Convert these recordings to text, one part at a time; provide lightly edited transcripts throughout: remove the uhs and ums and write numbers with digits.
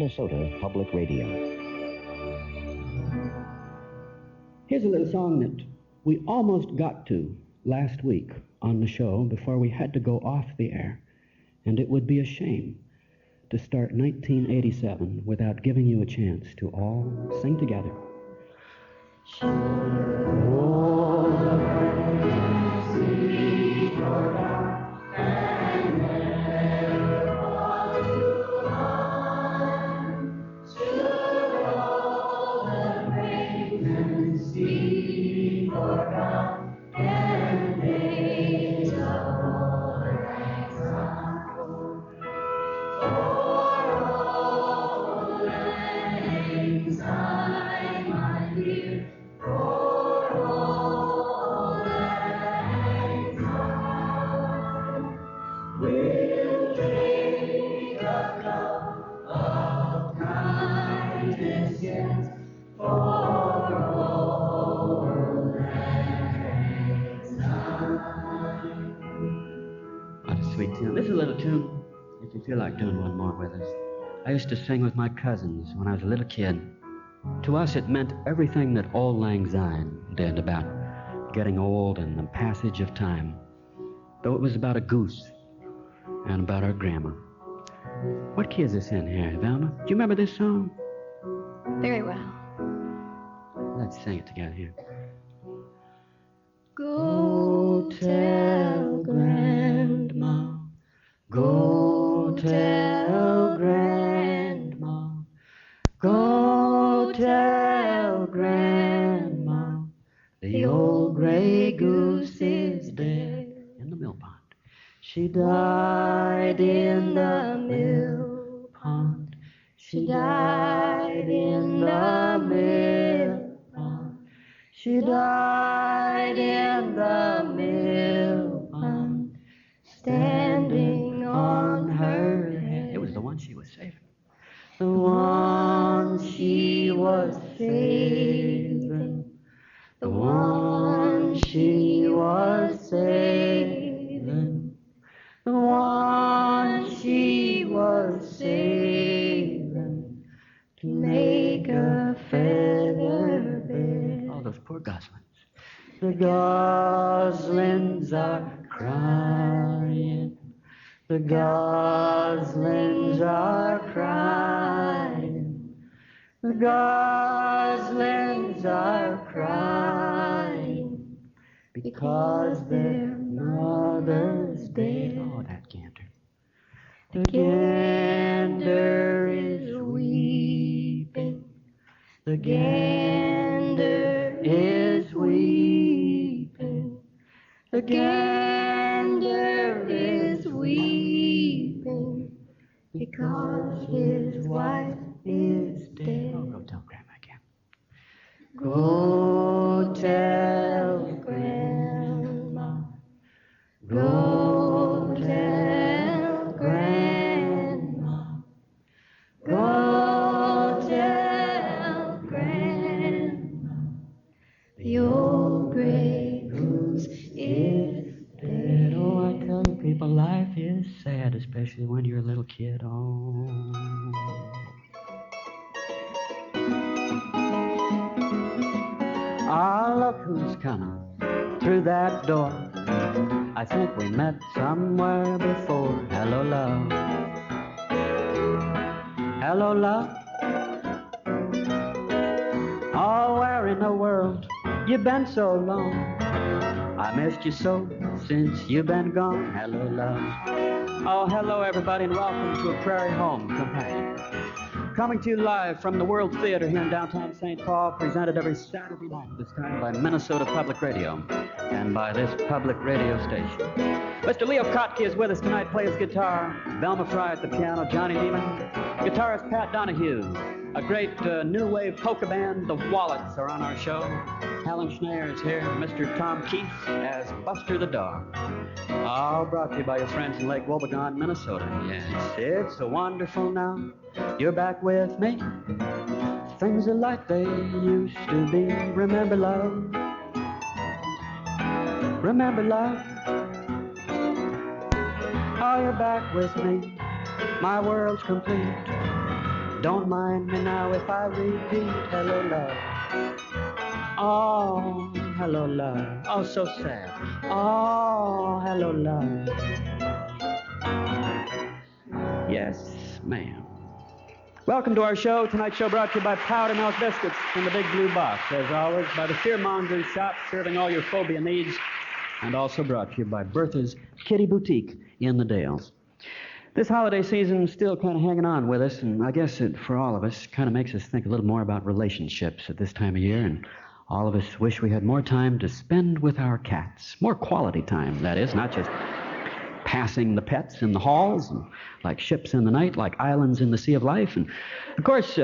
Minnesota Public Radio. Here's a little song that we almost got to last week on the show before we had to go off the air, and it would be a shame to start 1987 without giving you a chance to all sing together. This is a little tune, if you feel like doing one more with us. I used to sing with my cousins when I was a little kid. To us, it meant everything that Auld Lang Syne did about getting old and the passage of time, though it was about a goose and about our grandma. What key is this in here, Velma? Do you remember this song? Very well. Let's sing it together here. Go tell Grandma, go tell Grandma, go tell Grandma, the old gray goose is dead in the mill pond. She died in the mill pond. She died in the mill pond. She died in the mill pond, standing on her head. It was the one she was saving. The one she was saving. The one she was saving. The one she was saving to make a feather bed. Oh, those poor goslings. The goslings are crying. The goslings are crying. The goslings are crying because their mother's dead. Oh, that gander. The gander is weeping. The gander is weeping. The gander is weeping because his wife is dead. Oh, go tell Grandma again. Go tell Grandma. Go tell Grandma. Go tell Grandma. The old gray goose is dead. Oh, I tell you, people, life is sad, especially when you're a little kid. Oh. Ah, look who's coming through that door. I think we met somewhere before. Hello, love. Hello, love. Oh, where in the world you been so long? I missed you so since you've been gone. Hello, love. Oh, hello, everybody, and welcome to a Prairie Home Companion. Coming to you live from the World Theater here in downtown St. Paul, presented every Saturday night, this time by Minnesota Public Radio and by this public radio station. Mr. Leo Kotke is with us tonight, plays guitar. Velma Fry at the piano, Johnny Neiman. Guitarist Pat Donahue. A great new wave polka band, the Wallets, are on our show. Helen Schneier is here. Mr. Tom Keith as Buster the Dog. All brought to you by your friends in Lake Wobegon, Minnesota. Yes, it's so wonderful now. You're back with me. Things are like they used to be. Remember love. Remember love. Oh, you're back with me. My world's complete. Don't mind me now if I repeat hello, love. Oh, hello, love. Oh, so sad. Oh, hello, love. Yes, ma'am. Welcome to our show. Tonight's show brought to you by Powder Milk Biscuits from the Big Blue Box. As always, by the Fearmonger's Shop, serving all your phobia needs. And also brought to you by Bertha's Kitty Boutique in the Dales. This holiday season is still kind of hanging on with us, and I guess it, for all of us, kind of makes us think a little more about relationships at this time of year, and all of us wish we had more time to spend with our cats. More quality time, that is, not just passing the pets in the halls, and like ships in the night, like islands in the sea of life. And, of course,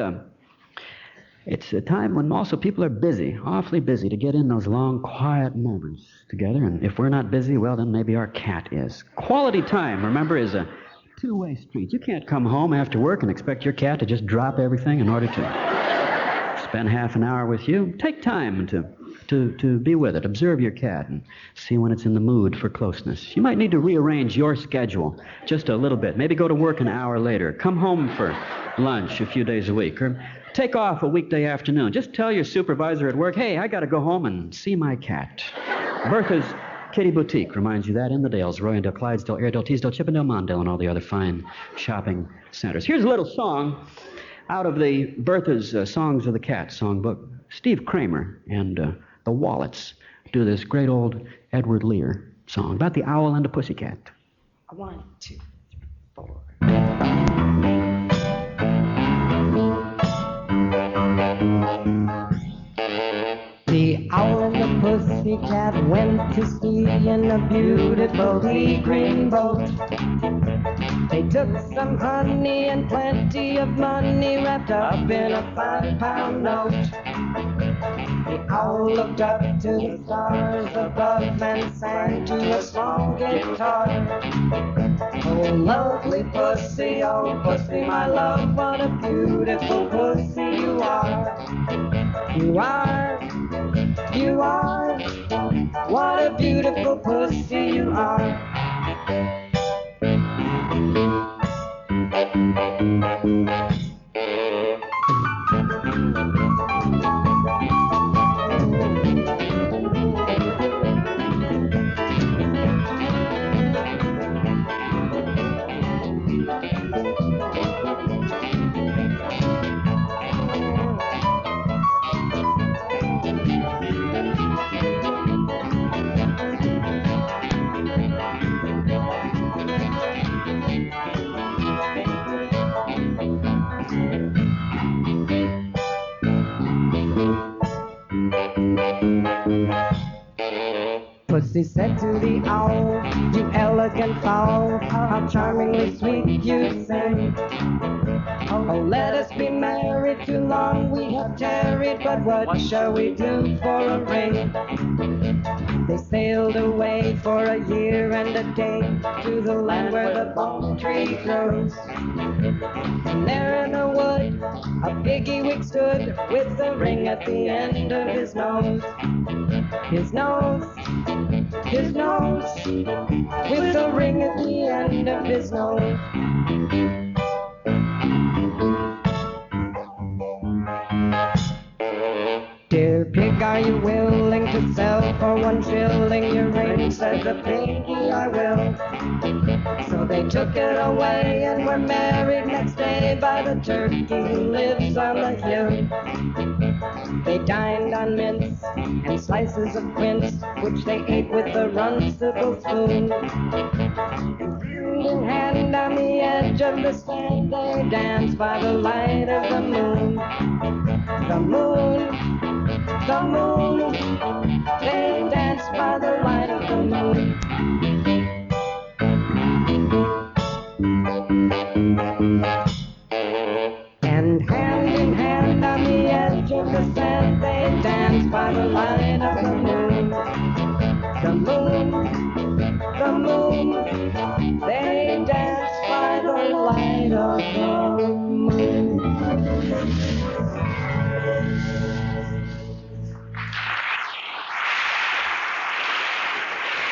it's a time when also people are busy, awfully busy, to get in those long, quiet moments together. And if we're not busy, well, then maybe our cat is. Quality time, remember, is a two-way street. You can't come home after work and expect your cat to just drop everything in order to spend half an hour with you. Take time to be with it. Observe your cat and see when it's in the mood for closeness. You might need to rearrange your schedule just a little bit. Maybe go to work an hour later. Come home for lunch a few days a week. Or take off a weekday afternoon. Just tell your supervisor at work, hey, I got to go home and see my cat. Bertha's Kitty Boutique reminds you that in the Dales, Royandale, Clydesdale, Airedale, Teesdale, Chippendale, Mondale, and all the other fine shopping centers. Here's a little song out of the Bertha's Songs of the Cat songbook. Steve Kramer and the Wallets do this great old Edward Lear song about the owl and the pussycat. 1, 2, 3, 4. The owl and the pussycat went to sea in a beautiful pea green boat. They took some honey and plenty of money wrapped up in a 5-pound note. The owl looked up to the stars above and sang to a small guitar. Oh, lovely pussy, oh, pussy, my love, what a beautiful pussy you are. You are, you are, what a beautiful pussy you are. Pussy said to the owl, you elegant fowl, how charmingly sweet you sing. Oh, let us be married, too long we have tarried, but what shall we do for a ring? They sailed away for a year and a day to the land where the palm tree grows. And there in the wood, a piggy-wig stood with a ring at the end of his nose. His nose, his nose, with a ring at the end of his nose. Dear pig, are you willing to sell for 1 shilling your ring? Said the piggy, I will. So they took it away and were married next day by the turkey who lives on the hill. They dined on mince and slices of quince, which they ate with a runcible spoon. And hand in hand on the edge of the sand, they danced by the light of the moon. The moon, the moon, they danced by the light of the moon. And hand in hand on the edge of the sand, they danced by the light of the moon. The moon, the moon, they danced by the light of the moon.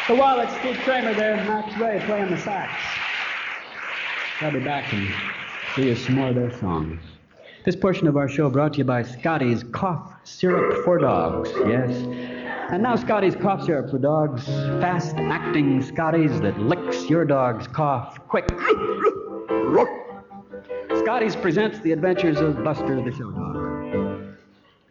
The Wallets, Steve Kramer there, Max Ray playing the sax. They'll be back and do you some more of their songs. This portion of our show brought to you by Scotty's Cough Syrup for Dogs. Yes. And now Scotty's Cough Syrup for Dogs. Fast-acting Scotty's that licks your dog's cough quick. Scotty's presents the adventures of Buster the Show Dog.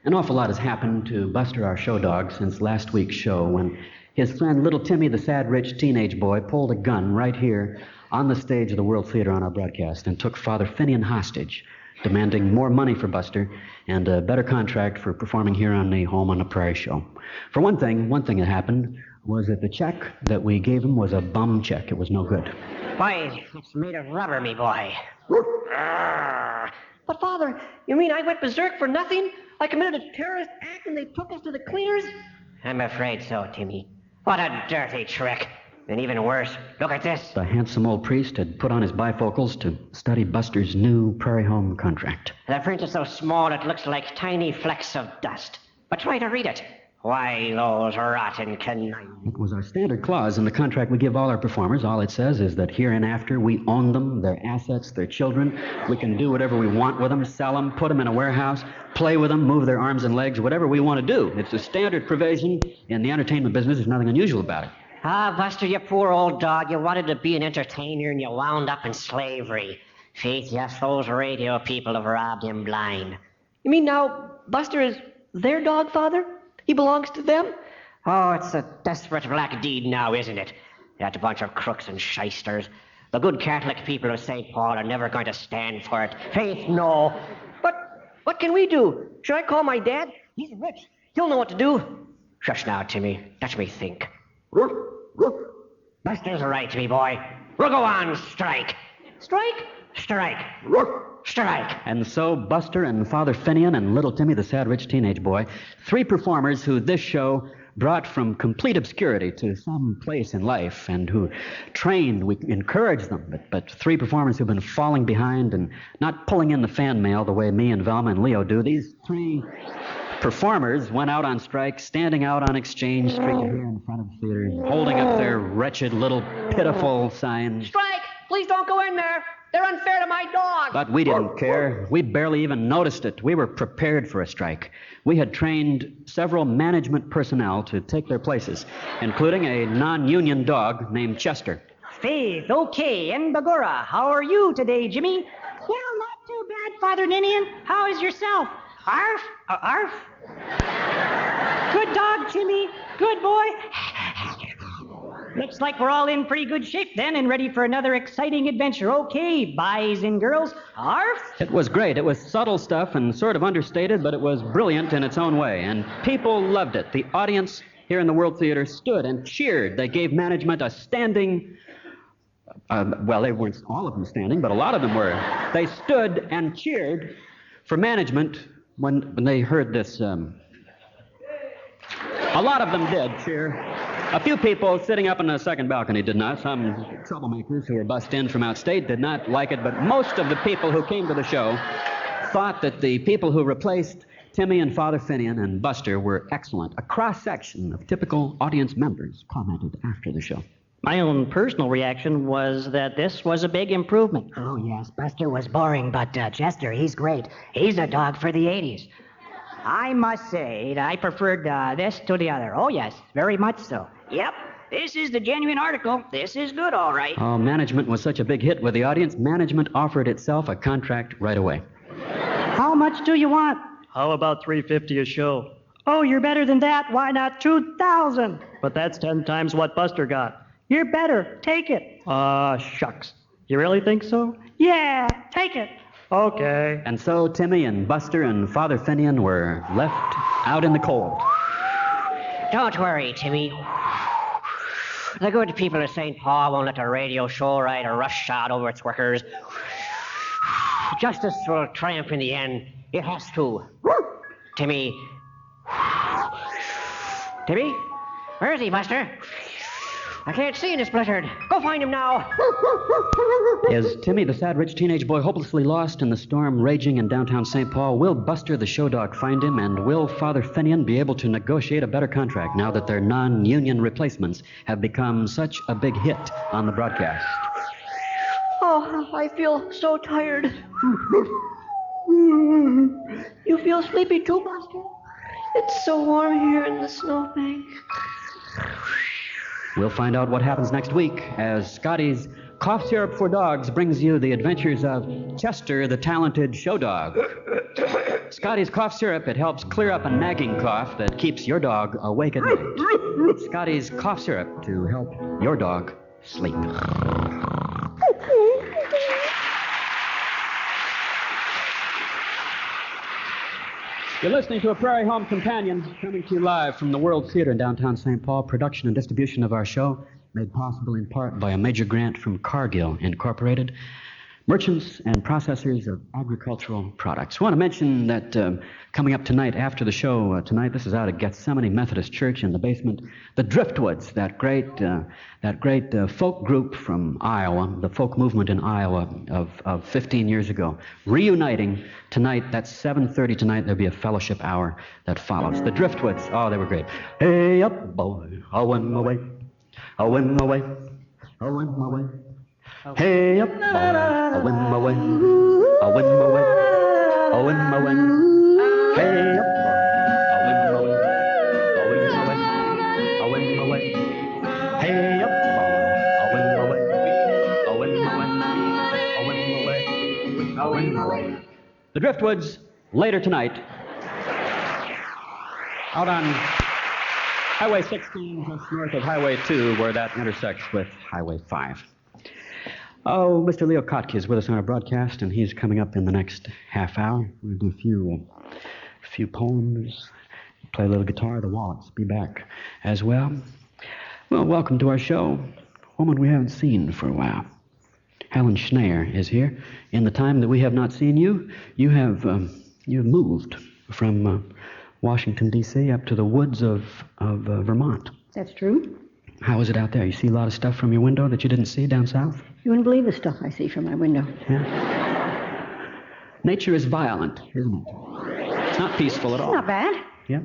An awful lot has happened to Buster, our show dog, since last week's show when his friend Little Timmy, the sad rich teenage boy, pulled a gun right here on the stage of the World Theater on our broadcast and took Father Finian hostage, demanding more money for Buster and a better contract for performing here on the Home on the Prairie show. For one thing that happened was that the check that we gave him was a bum check. It was no good. Why, it's made of rubber, me boy. But, Father, you mean I went berserk for nothing? I committed a terrorist act and they took us to the cleaners? I'm afraid so, Timmy. What a dirty trick. And even worse, look at this. The handsome old priest had put on his bifocals to study Buster's new Prairie Home contract. The print is so small it looks like tiny flecks of dust. But try to read it. Why, those rotten conniving. It was our standard clause in the contract we give all our performers. All it says is that hereinafter we own them, their assets, their children. We can do whatever we want with them, sell them, put them in a warehouse, play with them, move their arms and legs, whatever we want to do. It's a standard provision in the entertainment business. There's nothing unusual about it. Ah, Buster, you poor old dog. You wanted to be an entertainer and you wound up in slavery. Faith, yes, those radio people have robbed him blind. You mean now Buster is their dog, Father? He belongs to them? Oh, it's a desperate black deed now, isn't it? That bunch of crooks and shysters. The good Catholic people of St. Paul are never going to stand for it. Faith, no. But what can we do? Should I call my dad? He's rich. He'll know what to do. Shush now, Timmy. Let me think. Buster's right, me boy. We'll go on strike. Strike? Strike. Strike. And so Buster and Father Finian and Little Timmy, the sad rich teenage boy, three performers who this show brought from complete obscurity to some place in life and who trained, we encouraged them, but three performers who've been falling behind and not pulling in the fan mail the way me and Velma and Leo do. These three performers went out on strike, standing out on Exchange Street here in front of the theater, holding up their wretched little pitiful signs. Strike! Please don't go in there. They're unfair to my dog. But we didn't care. We barely even noticed it. We were prepared for a strike. We had trained several management personnel to take their places, including a non-union dog named Chester. Faith, okay, and Bagura, how are you today, Jimmy? Well, not too bad, Father Ninian. How is yourself? Arf? Arf? Good dog, Jimmy. Good boy. Looks like we're all in pretty good shape then and ready for another exciting adventure. Okay, boys and girls. Arf? It was great. It was subtle stuff and sort of understated, but it was brilliant in its own way, and people loved it. The audience here in the World Theater stood and cheered. They gave management a standing... well, they weren't all of them standing, but a lot of them were. They stood and cheered for management when they heard this. A lot of them did cheer. A few people sitting up in the second balcony did not. Some troublemakers who were bussed in from outstate did not like it, but most of the people who came to the show thought that the people who replaced Timmy and Father Finian and Buster were excellent. A cross-section of typical audience members commented after the show. My own personal reaction was that this was a big improvement. Oh, yes, Buster was boring, but Chester, he's great. He's a dog for the 80s. I must say that I preferred this to the other. Oh, yes, very much so. Yep, this is the genuine article. This is good, all right. Oh, management was such a big hit with the audience, management offered itself a contract right away. How much do you want? How about $350 a show? Oh, you're better than that. Why not $2,000? But that's 10 times what Buster got. You're better. Take it. Shucks. You really think so? Yeah, take it. Okay. And so Timmy and Buster and Father Finian were left out in the cold. Don't worry, Timmy. The good people of St. Paul won't let a radio show ride a roughshod over its workers. Justice will triumph in the end. It has to. Timmy. Timmy? Where is he, Buster? I can't see him, it's blittered. Go find him now. Is Timmy, the sad rich teenage boy, hopelessly lost in the storm raging in downtown St. Paul? Will Buster the show dog find him? And will Father Finian be able to negotiate a better contract now that their non-union replacements have become such a big hit on the broadcast? Oh, I feel so tired. You feel sleepy too, Buster? It's so warm here in the snowbank. We'll find out what happens next week as Scotty's Cough Syrup for Dogs brings you the adventures of Chester, the talented show dog. Scotty's Cough Syrup, it helps clear up a nagging cough that keeps your dog awake at night. Scotty's Cough Syrup to help your dog sleep. You're listening to a Prairie Home Companion, coming to you live from the World Theater in downtown St. Paul. Production and distribution of our show made possible in part by a major grant from Cargill Incorporated, merchants and processors of agricultural products. I want to mention that coming up tonight after the show tonight, this is out at Gethsemane Methodist Church in the basement, the Driftwoods, that great folk group from Iowa, the folk movement in Iowa of 15 years ago, reuniting tonight. That's 7:30 tonight. There'll be a fellowship hour that follows. The Driftwoods, oh, they were great. Hey up, boy, oh, in my way, oh, in my way, oh, in my way. Hey up, boy, oh, in my way, oh, in my way, oh, in my way. Hey up, boy, oh, in my way, oh, in my way, oh, in my way. Hey up, boy, oh, in my way, oh, in my way, oh, in my way, oh, in my way. The Driftwoods, later tonight, out on Highway 16, just north of Highway 2, where that intersects with Highway 5. Oh, Mr. Leo Kotke is with us on our broadcast, and he's coming up in the next half hour. We'll do a few poems, play a little guitar. The Wallets be back as well. Well, welcome to our show. A woman we haven't seen for a while. Helen Schneer is here. In the time that we have not seen you, you've moved from Washington, D.C. up to the woods of Vermont. That's true. How is it out there? You see a lot of stuff from your window that you didn't see down south? You wouldn't believe the stuff I see from my window. Yeah. Nature is violent, isn't it? It's not peaceful at all. Not bad. Yep.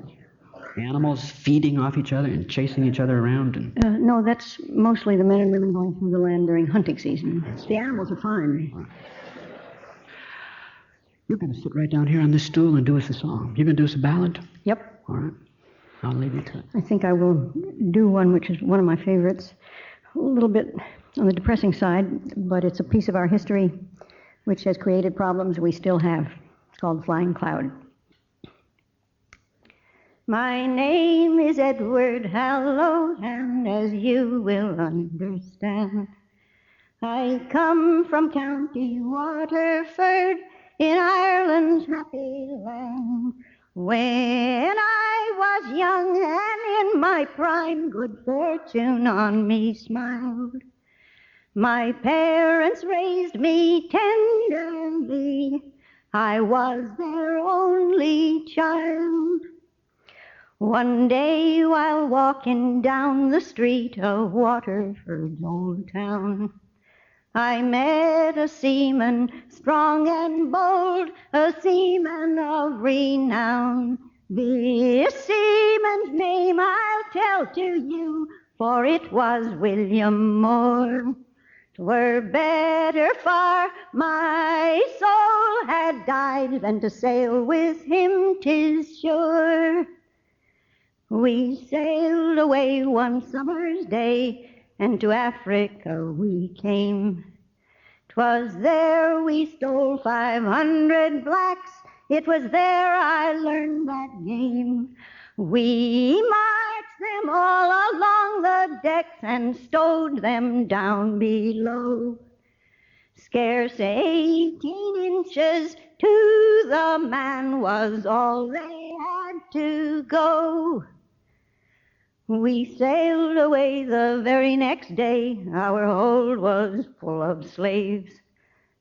Animals feeding off each other and chasing each other around. And No, that's mostly the men and women going through the land during hunting season. The animals are fine. You're going to sit right down here on this stool and do us a song. You're going to do us a ballad? Yep. All right. I'll leave you to it. I think I will do one which is one of my favorites. A little bit on the depressing side, but it's a piece of our history which has created problems we still have. It's called Flying Cloud. My name is Edward Hallow, and as you will understand, I come from County Waterford in Ireland's happy land. When I was young and in my prime, good fortune on me smiled. My parents raised me tenderly, I was their only child. One day while walking down the street of Waterford's old town, I met a seaman strong and bold, a seaman of renown. This seaman's name I'll tell to you, for it was William Moore. 'Twere better far my soul had died than to sail with him, 'tis sure. We sailed away one summer's day, and to Africa we came. 'Twas there we stole 500 blacks, it was there I learned that game. We marched them all along the decks and stowed them down below. Scarce 18 inches to the man was all they had to go. We sailed away the very next day, our hold was full of slaves,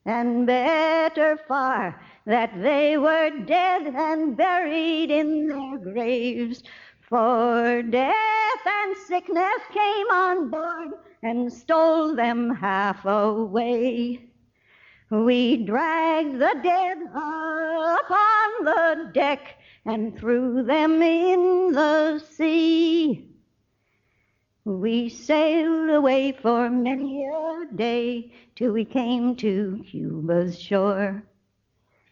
and better far that they were dead and buried in their graves, for death and sickness came on board and stole them half away. We dragged the dead up on the deck and threw them in the sea. We sailed away for many a day till we came to Cuba's shore.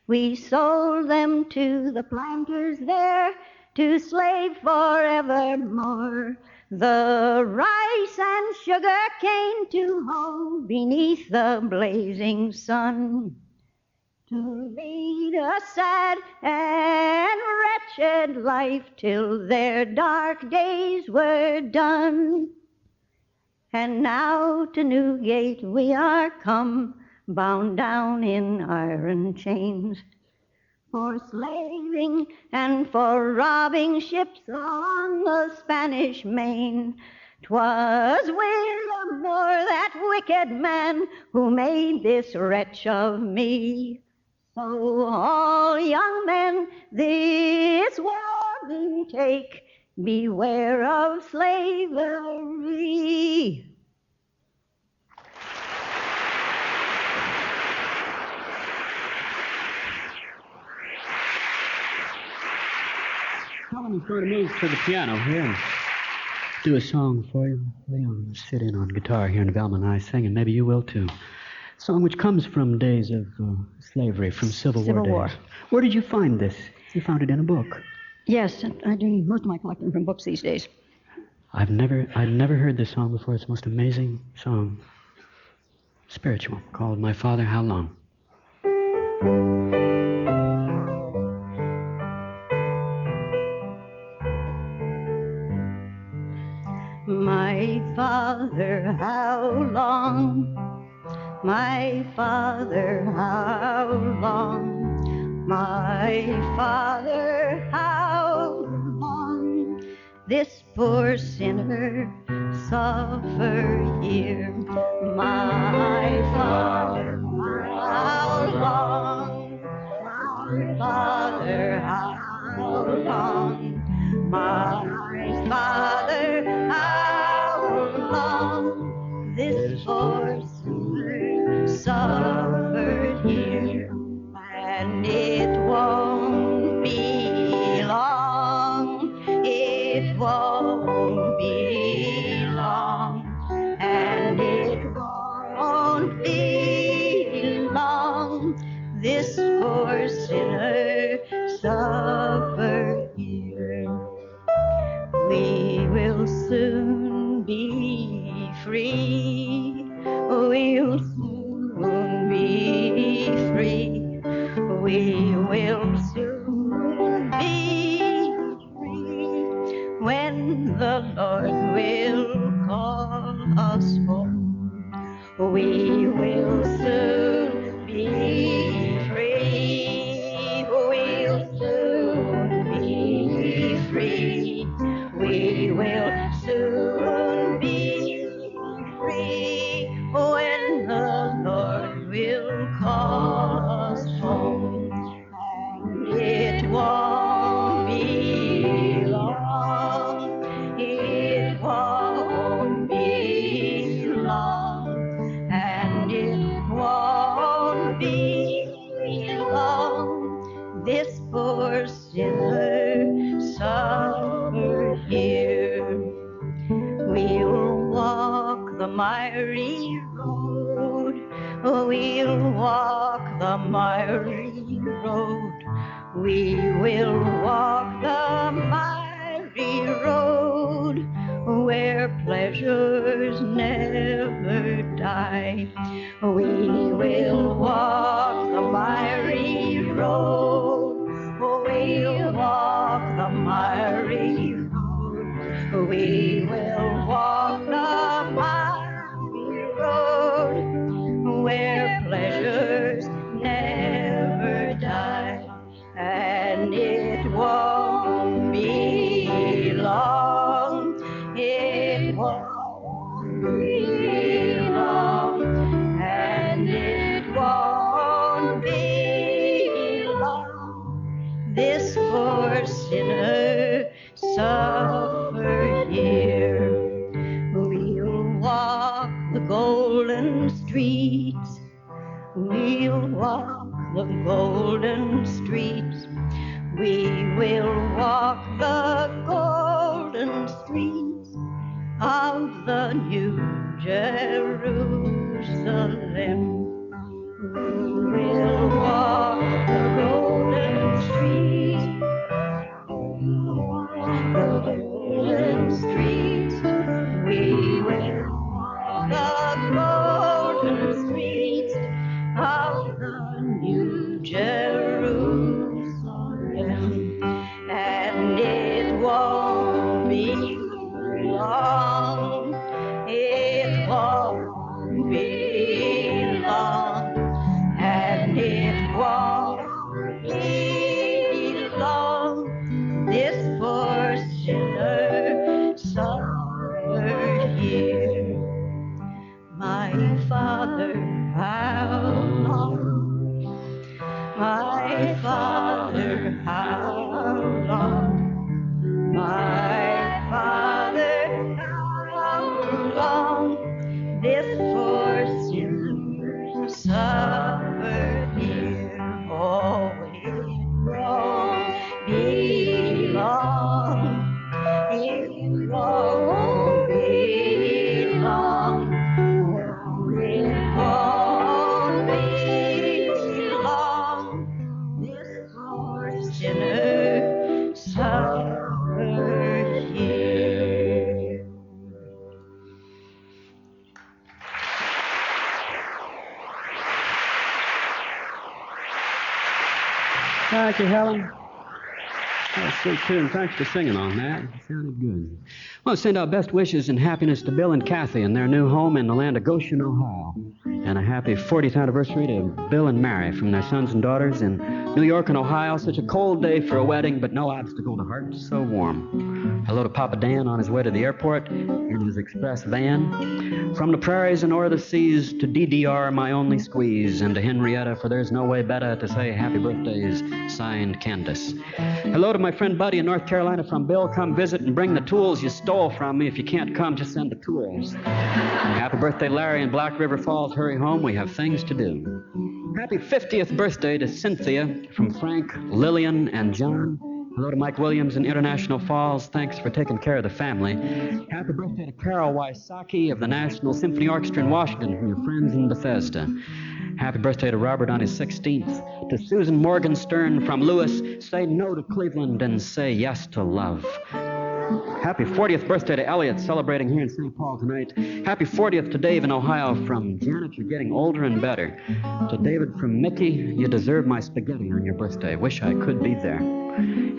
We sold them to the planters there to slave forevermore. The rice and sugar cane to hoe beneath the blazing sun, to lead a sad and wretched life till their dark days were done. And now to Newgate we are come, bound down in iron chains, for slaving and for robbing ships along the Spanish main. 'Twas William Moore, that wicked man, who made this wretch of me. So all young men, this warning take, beware of slavery. Helen is going to move to the piano here and do a song for you. Leon will sit in on guitar here in Belmont. I sing, and maybe you will too. A song which comes from days of slavery, from Civil War days. Where did you find this? You found it in a book. Yes, I do most of my collecting from books these days. I'd never heard this song before. It's the most amazing song. Spiritual, called My Father, How Long? My father, how long? My father, how long? My father, how long? This poor sinner suffer here. My father, how long? My father, how long? My father, how long? This poor sinner suffered here, and it won't be long. It won't be long, and it won't be long. This poor sinner suffered here. We will soon be free. We'll soon be free. We will soon be free when the Lord will call us home. We will soon be free. We'll soon be free. We will soon be free when the Lord will call us home. And it won't be long. It won't be long. And it won't be long. This poor sinner suffered here. We'll walk the miry road. We'll walk the miry road. We will walk the miry road where pleasures never die. We will walk the miry road. We'll walk the miry road. We will walk the miry road where pleasures never die. And it won't be long. It won't be long. And it won't be long. This poor sinner suffered here. We'll walk the golden streets. We'll walk the golden streets. We will walk the golden streets of the New Jerusalem. We will walk the father, how long? My father, how long? My father, how long? This poor sinner suffered here. Oh, it won't be long. It won't be long. It won't be long. This poor sinner suffered here. Thank you, Helen. That's so tune. Thanks for singing on that. It sounded good. Well, send our best wishes and happiness to Bill and Kathy in their new home in the land of Goshen, Ohio. And a happy 40th anniversary to Bill and Mary from their sons and daughters in New York and Ohio. Such a cold day for a wedding, but no obstacle to hearts so warm. Hello to Papa Dan on his way to the airport in his express van. From the prairies and o'er the seas to DDR, my only squeeze, and to Henrietta, for there's no way better to say happy birthdays, signed Candace. Hello to my friend Buddy in North Carolina from Bill. Come visit and bring the tools you stole from me. If you can't come, just send the tools. Happy birthday, Larry in Black River Falls. Hurry home, we have things to do. Happy 50th birthday to Cynthia from Frank, Lillian, and John. Hello to Mike Williams in International Falls. Thanks for taking care of the family. Happy birthday to Carol Wysocki of the National Symphony Orchestra in Washington from your friends in Bethesda. Happy birthday to Robert on his 16th. To Susan Morgenstern from Lewis, say no to Cleveland and say yes to love. Happy 40th birthday to Elliot, celebrating here in St. Paul tonight. Happy 40th to Dave in Ohio from Janet, you're getting older and better. To David from Mickey, you deserve my spaghetti on your birthday. Wish I could be there.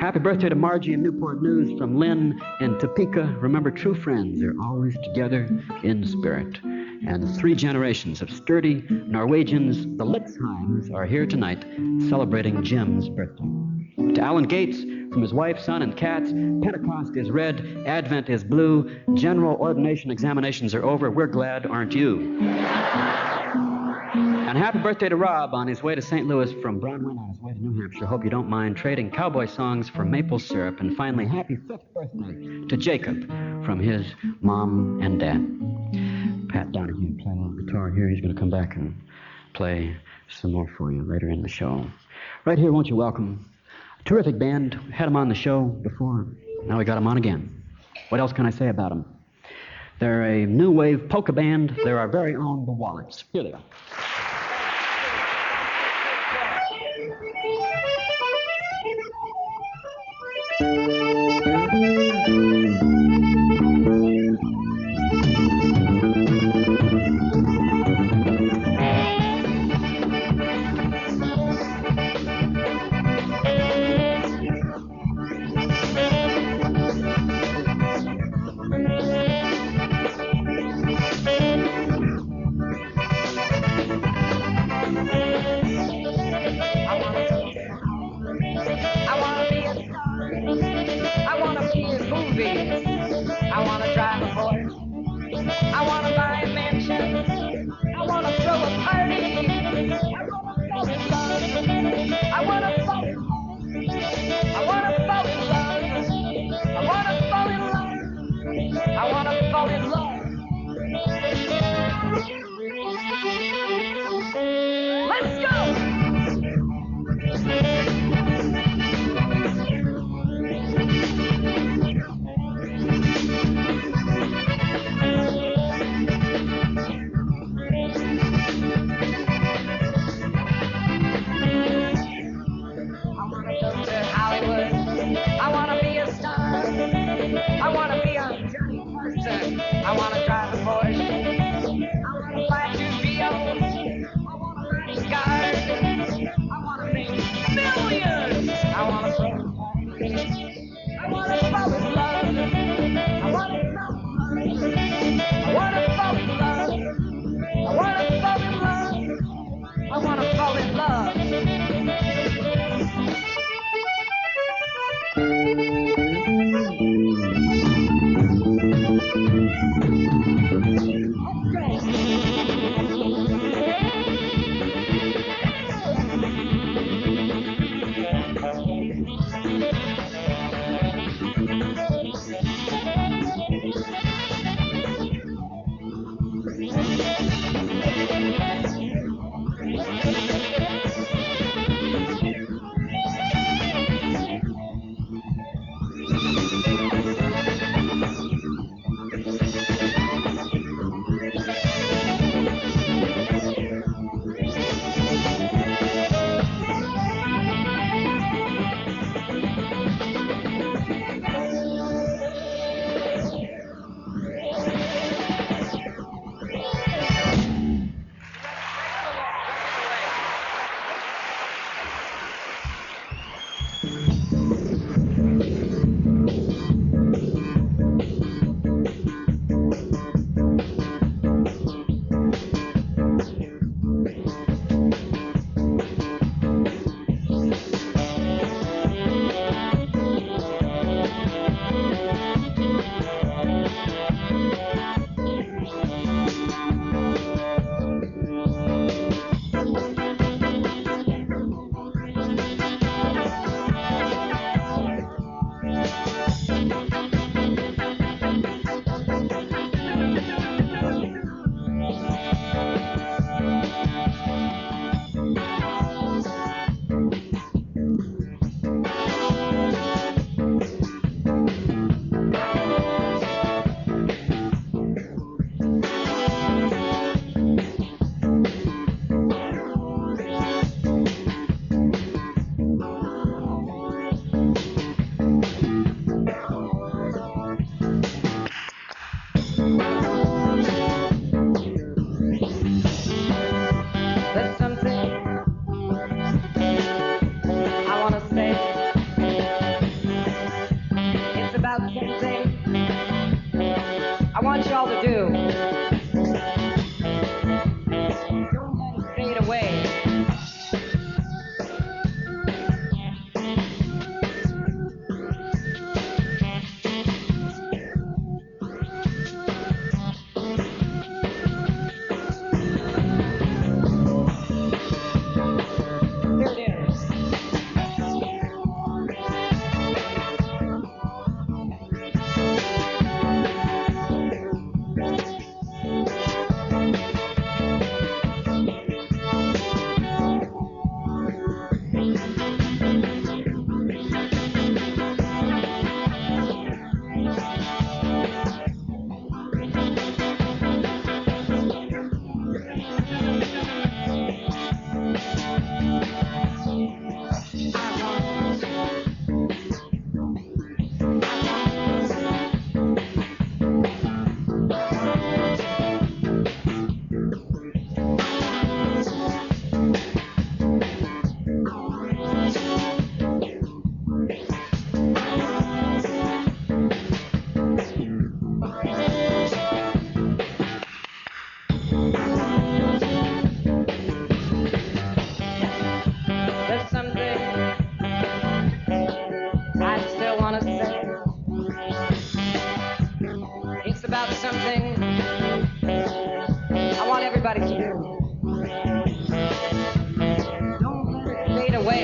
Happy birthday to Margie in Newport News from Lynn in Topeka. Remember, true friends are always together in spirit. And 3 generations of sturdy Norwegians, the Litzheims, are here tonight celebrating Jim's birthday. To Alan Gates, from his wife, son, and cats, Pentecost is red, Advent is blue, general ordination examinations are over. We're glad, aren't you? And happy birthday to Rob on his way to St. Louis from Brownwind on his way to New Hampshire. Hope you don't mind trading cowboy songs for maple syrup. And finally, happy 5th birthday to Jacob from his mom and dad. Pat Donahue playing a little guitar here. He's going to come back and play some more for you later in the show. Right here, won't you welcome a terrific band. Had them on the show before. Now we got them on again. What else can I say about them? They're a new wave polka band. They're our very own The Wallets. Here they are. I wanna be a movie There's something I want to say. It's about something I want y'all to do. Don't let it fade away. Here it is. There's something I still want to say. It's about something I want everybody to do. Don't let it fade away.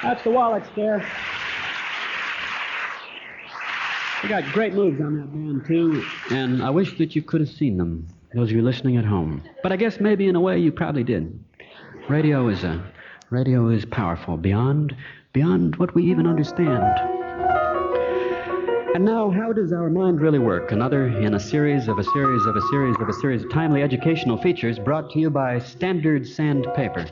That's the wallet scare. We got great moves on that band, too, and I wish that you could have seen them, those of you listening at home. But I guess maybe in a way you probably did. Radio is powerful, beyond what we even understand. And now, how does our mind really work? Another in a series of timely educational features brought to you by Standard Sandpaper.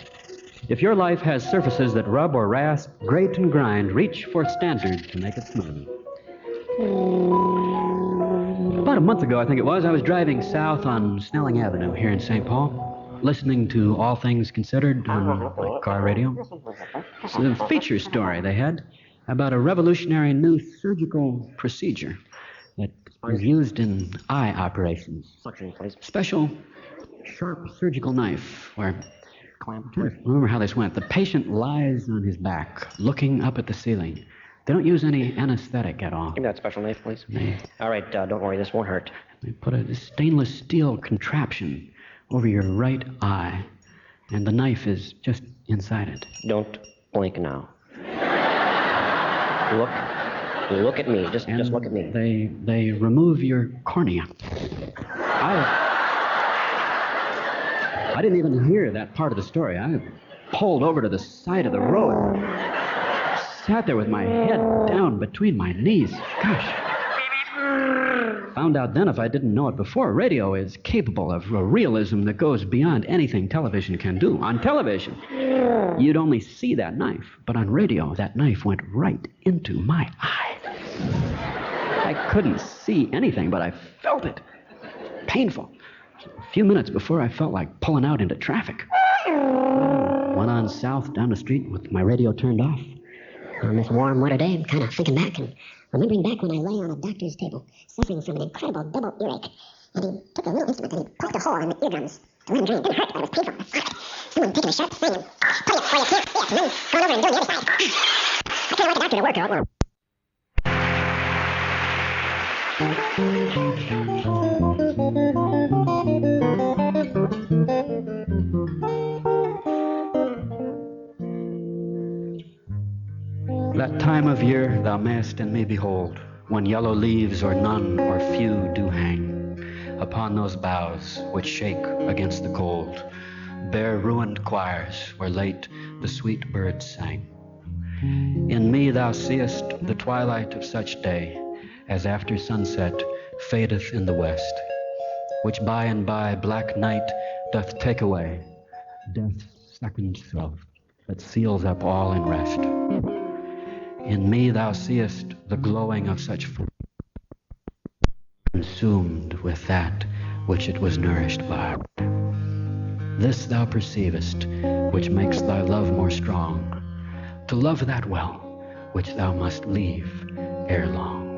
If your life has surfaces that rub or rasp, grate and grind, reach for Standard to make it smooth. About a month ago, I think it was, I was driving south on Snelling Avenue here in St. Paul, listening to All Things Considered on my car radio. It's a feature story they had about a revolutionary new surgical procedure that is used in eye operations. Suction, please. Special sharp surgical knife where, I'm trying to remember how this went. The patient lies on his back, looking up at the ceiling. They don't use any anesthetic at all. Give me that special knife, please. All right, don't worry, this won't hurt. They put a stainless steel contraption over your right eye, and the knife is just inside it. Don't blink now. Look at me. Just look at me. They remove your cornea. I didn't even hear that part of the story. I pulled over to the side of the road, sat there with my head down between my knees. Gosh. Found out then, if I didn't know it before, radio is capable of a realism that goes beyond anything television can do. On television, you'd only see that knife, but on radio, that knife went right into my eye. I couldn't see anything, but I felt it. Painful. A few minutes before I felt like pulling out into traffic. Went on south down the street with my radio turned off. On this warm winter day, I'm kind of thinking back and remembering back when I lay on a doctor's table, suffering from an incredible double earache. And he took a little instrument and he poked a hole in the eardrums to let him dream. It didn't hurt, but it was painful. Someone taking a sharp thing and putting it where you can't see it, and then going over and doing the other side. I kind of want the doctor to work out. That time of year thou mayest in me behold, when yellow leaves or none or few do hang upon those boughs which shake against the cold, bare ruined choirs where late the sweet birds sang. In me thou seest the twilight of such day as after sunset fadeth in the west, which by and by black night doth take away, death's second self that seals up all in rest. In me thou seest the glowing of such consumed with that which it was nourished by. This thou perceivest, which makes thy love more strong, to love that well which thou must leave ere long.